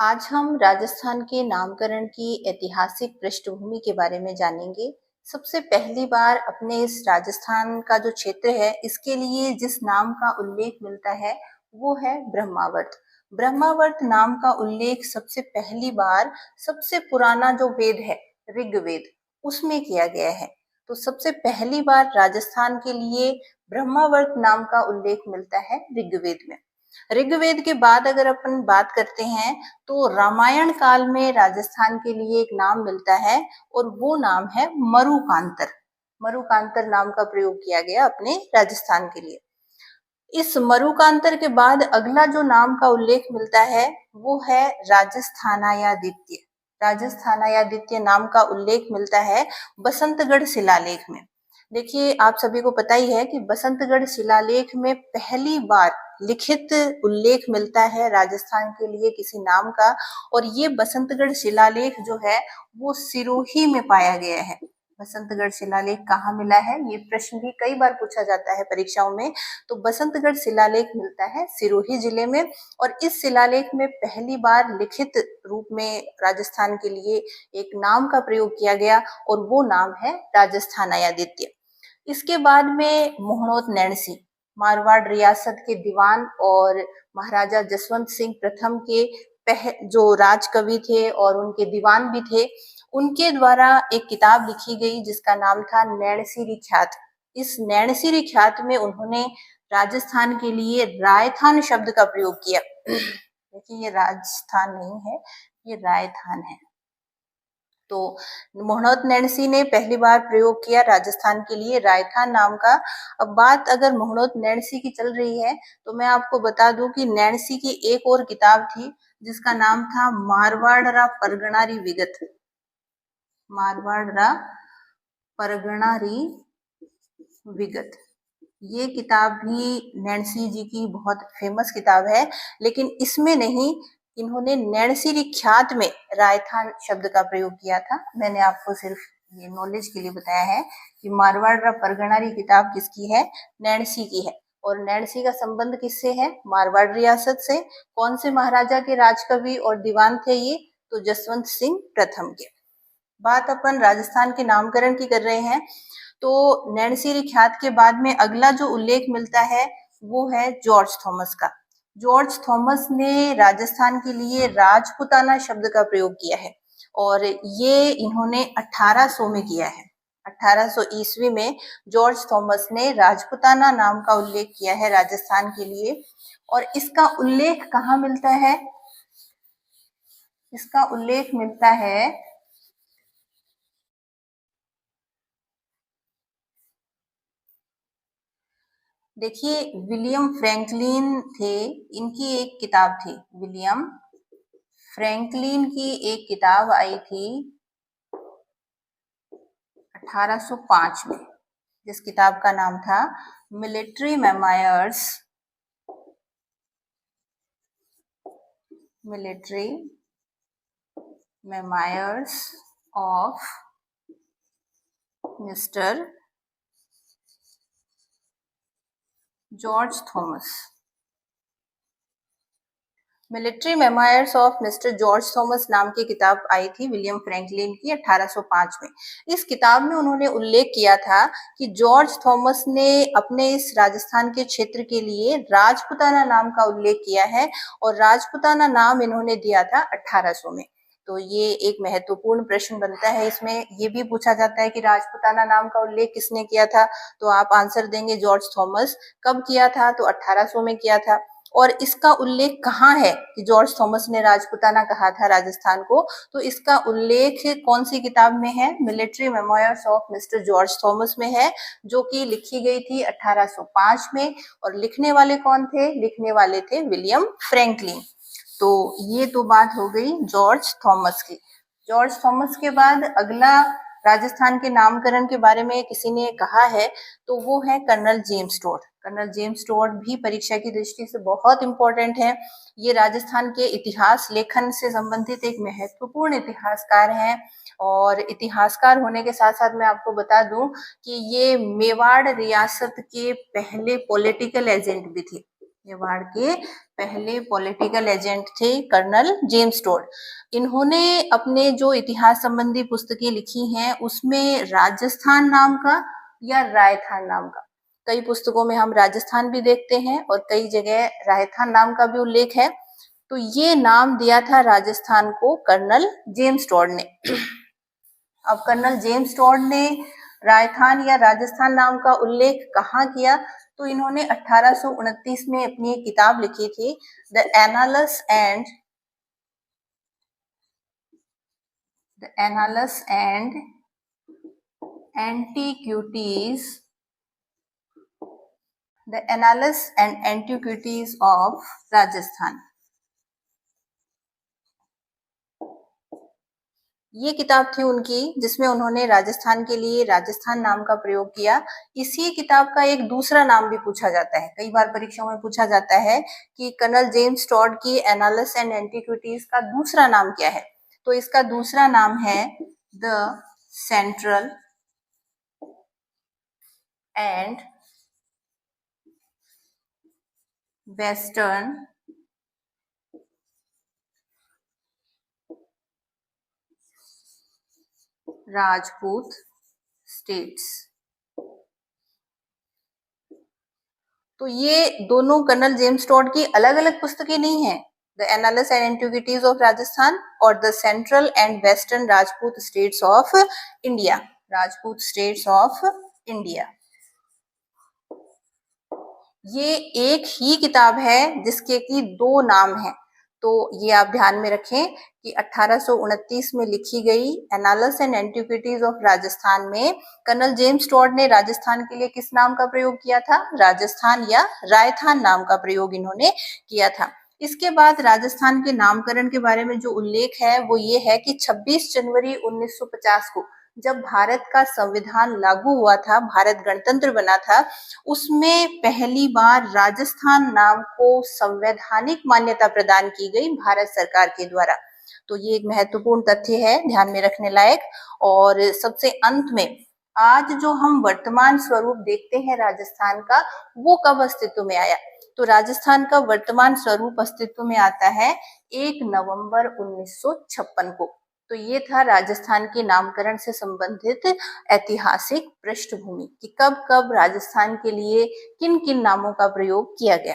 आज हम राजस्थान के नामकरण की ऐतिहासिक पृष्ठभूमि के बारे में जानेंगे। सबसे पहली बार अपने इस राजस्थान का जो क्षेत्र है, इसके लिए जिस नाम का उल्लेख मिलता है, वो है ब्रह्मावर्त। ब्रह्मावर्त नाम का उल्लेख सबसे पहली बार सबसे पुराना जो वेद है, ऋग्वेद, उसमें किया गया है। तो सबसे पहली बार राजस्थान के लिए ब्रह्मावर्त नाम का उल्लेख मिलता है ऋग्वेद में। ऋग्वेद के बाद अगर अपन बात करते हैं तो रामायण काल में राजस्थान के लिए एक नाम मिलता है और वो नाम है मरुकांतर। मरुकांतर नाम का प्रयोग किया गया अपने राजस्थान के लिए। इस मरुकांतर के बाद अगला जो नाम का उल्लेख मिलता है वो है राजस्थानायादित्य। राजस्थानायादित्य नाम का उल्लेख मिलता है बसंतगढ़ शिलालेख में। देखिए, आप सभी को पता ही है कि बसंतगढ़ शिलालेख में पहली बार लिखित उल्लेख मिलता है राजस्थान के लिए किसी नाम का, और ये बसंतगढ़ शिलालेख जो है वो सिरोही में पाया गया है। बसंतगढ़ शिलालेख कहाँ मिला है, ये प्रश्न भी कई बार पूछा जाता है परीक्षाओं में। तो बसंतगढ़ शिलालेख मिलता है सिरोही जिले में, और इस शिलालेख में पहली बार लिखित रूप में राजस्थान के लिए एक नाम का प्रयोग किया गया और वो नाम है राजस्थानायादित्य। इसके बाद में मोहनोत नैणसी, मारवाड़ रियासत के दीवान और महाराजा जसवंत सिंह प्रथम के जो राजकवि थे और उनके दीवान भी थे, उनके द्वारा एक किताब लिखी गई जिसका नाम था नैणसीरी ख्यात। इस नैणसीरी ख्यात में उन्होंने राजस्थान के लिए रायथान शब्द का प्रयोग किया। देखिए, ये राजस्थान नहीं है, ये रायथान है। तो मोहनोत नैणसी ने पहली बार प्रयोग किया राजस्थान के लिए रायथान नाम का। अब बात अगर मोहनोत नैणसी की चल रही है तो मैं आपको बता दूं कि नैणसी की एक और किताब थी जिसका नाम था मारवाड़ परगणारी विगत। मारवाड़ परगणारी विगत, ये किताब भी नैणसी जी की बहुत फेमस किताब है, लेकिन इसमें नहीं, इन्होंने नैणसीरी ख्यात में रायथान शब्द का प्रयोग किया था। मैंने आपको सिर्फ ये नॉलेज के लिए बताया है कि मारवाड़ परगणारी किताब किसकी है, नैणसी की है। और नैणसी का संबंध किससे है, मारवाड़ रियासत से। कौन से महाराजा के राजकवि और दीवान थे ये, तो जसवंत सिंह प्रथम के। बात अपन राजस्थान के नामकरण की कर रहे हैं, तो नैणसीरी ख्यात के बाद में अगला जो उल्लेख मिलता है वो है जॉर्ज थॉमस का। जॉर्ज थॉमस ने राजस्थान के लिए राजपुताना शब्द का प्रयोग किया है, और ये इन्होंने 1800 में किया है। 1800 ईस्वी में जॉर्ज थॉमस ने राजपुताना नाम का उल्लेख किया है राजस्थान के लिए। और इसका उल्लेख कहाँ मिलता है, इसका उल्लेख मिलता है देखिए, विलियम फ्रैंकलिन थे, इनकी एक किताब थी, विलियम फ्रैंकलिन की एक किताब आई थी 1805 में, जिस किताब का नाम था military memoirs, military memoirs of mister George Thomas. Military memoirs of mister George Thomas नाम की किताब आई थी विलियम फ्रैंकलिन की 1805 में। इस किताब में उन्होंने उल्लेख किया था कि जॉर्ज थॉमस ने अपने इस राजस्थान के क्षेत्र के लिए राजपुताना नाम का उल्लेख किया है, और राजपुताना नाम इन्होंने दिया था 1800 में। तो ये एक महत्वपूर्ण प्रश्न बनता है, इसमें ये भी पूछा जाता है कि राजपुताना नाम का उल्लेख किसने किया था, तो आप आंसर देंगे जॉर्ज थॉमस। कब किया था, तो 1800 में किया था। और इसका उल्लेख कहाँ है कि जॉर्ज थॉमस ने राजपुताना कहा था राजस्थान को, तो इसका उल्लेख कौन सी किताब में है, military memoirs of mister George Thomas में है, जो कि लिखी गई थी 1805 में। और लिखने वाले कौन थे, लिखने वाले थे विलियम फ्रैंकलिन। तो ये तो बात हो गई जॉर्ज थॉमस की। जॉर्ज थॉमस के बाद अगला राजस्थान के नामकरण के बारे में किसी ने कहा है तो वो है colonel James Tod. Colonel James Tod भी परीक्षा की दृष्टि से बहुत इंपॉर्टेंट है। ये राजस्थान के इतिहास लेखन से संबंधित एक महत्वपूर्ण इतिहासकार हैं, और इतिहासकार होने के साथ साथ मैं आपको बता दूं कि ये मेवाड़ रियासत के पहले पॉलिटिकल एजेंट भी थे। मेवाड़ के पहले पॉलिटिकल एजेंट थे कर्नल जेम्स टोड। इन्होंने अपने जो इतिहास संबंधी पुस्तकें लिखी हैं उसमें राजस्थान नाम का या रायथान नाम का, कई पुस्तकों में हम राजस्थान भी देखते हैं और कई जगह रायथान नाम का भी उल्लेख है। तो ये नाम दिया था राजस्थान को कर्नल जेम्स टोड ने। अब कर्नल जेम्स टोड ने रायथान या राजस्थान नाम का उल्लेख कहाँ किया? तो इन्होंने 1829 में अपनी एक किताब लिखी थी, the एनालस and antiquities of Rajasthan. ये किताब थी उनकी जिसमें उन्होंने राजस्थान के लिए राजस्थान नाम का प्रयोग किया। इसी किताब का एक दूसरा नाम भी पूछा जाता है, कई बार परीक्षाओं में पूछा जाता है कि कर्नल जेम्स टोड की एनालिस एंड एंटीक्विटीज का दूसरा नाम क्या है? तो इसका दूसरा नाम है the central and western Rajput states. तो ये दोनों कर्नल जेम्स टोड की अलग अलग पुस्तकें नहीं है, the annals and antiquities of Rajasthan और the central and western Rajput states of India, Rajput states of India. ये एक ही किताब है जिसके की दो नाम हैं। तो ये आप ध्यान में रखें कि 1829 में लिखी गई annals and antiquities of Rajasthan में कर्नल जेम्स टोड ने राजस्थान के लिए किस नाम का प्रयोग किया था? राजस्थान या रायथान नाम का प्रयोग इन्होंने किया था। इसके बाद राजस्थान के नामकरण के बारे में जो उल्लेख है वो ये है कि 26 जनवरी 1950 को जब भारत का संविधान लागू हुआ था, भारत गणतंत्र बना था, उसमें पहली बार राजस्थान नाम को संवैधानिक मान्यता प्रदान की गई भारत सरकार के द्वारा। तो ये एक महत्वपूर्ण तथ्य है, ध्यान में रखने लायक। और सबसे अंत में आज जो हम वर्तमान स्वरूप देखते हैं राजस्थान का, वो कब अस्तित्व में आया? तो राजस्थान का वर्तमान स्वरूप अस्तित्व में आता है 1 नवंबर 1956 को। तो ये था राजस्थान के नामकरण से संबंधित ऐतिहासिक पृष्ठभूमि कि कब कब राजस्थान के लिए किन किन नामों का प्रयोग किया गया।